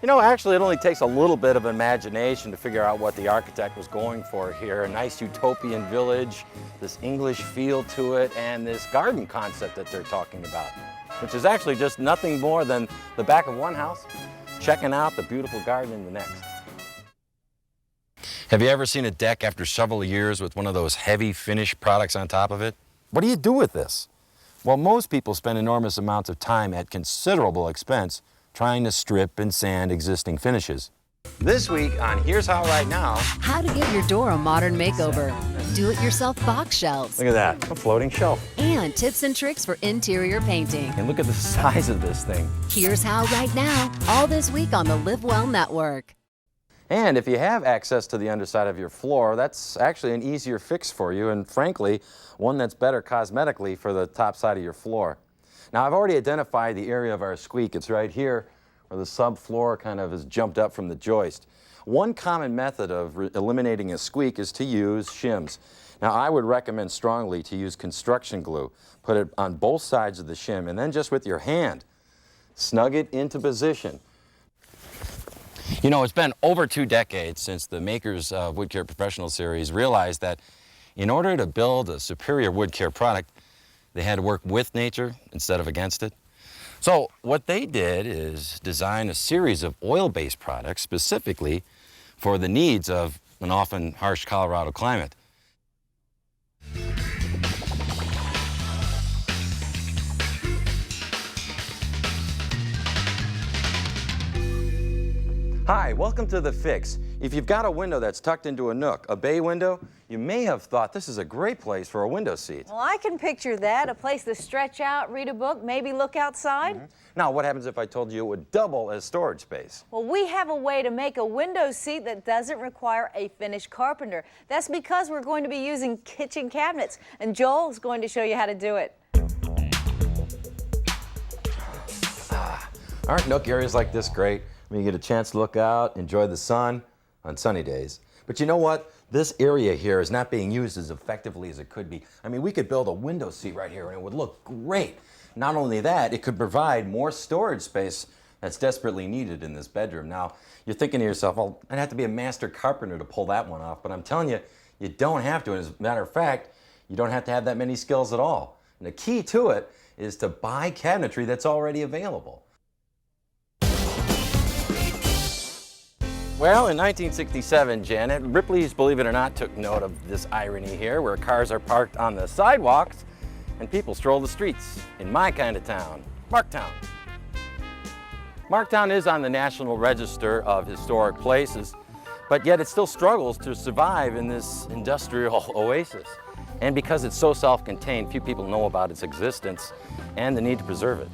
You know, actually, it only takes a little bit of imagination to figure out what the architect was going for here. A nice utopian village, this English feel to it, and this garden concept that they're talking about, which is actually just nothing more than the back of one house, checking out the beautiful garden in the next. Have you ever seen a deck after several years with one of those heavy finish products on top of it? What do you do with this? Well, most people spend enormous amounts of time at considerable expense trying to strip and sand existing finishes. This week on Here's How Right Now. How to give your door a modern makeover. Do-it-yourself box shelves. Look at that, a floating shelf. And tips and tricks for interior painting. And look at the size of this thing. Here's How Right Now. All this week on the Live Well Network. And if you have access to the underside of your floor, that's actually an easier fix for you, and frankly, one that's better cosmetically for the top side of your floor. Now, I've already identified the area of our squeak. It's right here where the subfloor kind of is jumped up from the joist. One common method of eliminating a squeak is to use shims. Now, I would recommend strongly to use construction glue. Put it on both sides of the shim, and then just with your hand, snug it into position. You know, it's been over 2 decades since the makers of Wood Care Professional Series realized that in order to build a superior wood care product, they had to work with nature instead of against it. So what they did is design a series of oil-based products specifically for the needs of an often harsh Colorado climate. Hi, welcome to The Fix. If you've got a window that's tucked into a nook, a bay window, you may have thought this is a great place for a window seat. Well, I can picture that, a place to stretch out, read a book, maybe look outside. Now, what happens if I told you it would double as storage space? Well, we have a way to make a window seat that doesn't require a finished carpenter. That's because we're going to be using kitchen cabinets, and Joel's going to show you how to do it. Aren't nook areas like this great? I mean, you get a chance to look out, enjoy the sun on sunny days. But you know what? This area here is not being used as effectively as it could be. I mean, we could build a window seat right here and it would look great. Not only that, it could provide more storage space that's desperately needed in this bedroom. Now, you're thinking to yourself, well, I'd have to be a master carpenter to pull that one off. But I'm telling you, you don't have to. As a matter of fact, you don't have to have that many skills at all. And the key to it is to buy cabinetry that's already available. Well, in 1967, Janet, Ripley's Believe It or Not took note of this irony here, where cars are parked on the sidewalks and people stroll the streets in my kind of town, Marktown. Marktown is on the National Register of Historic Places, but yet it still struggles to survive in this industrial oasis. And because it's so self-contained, few people know about its existence and the need to preserve it.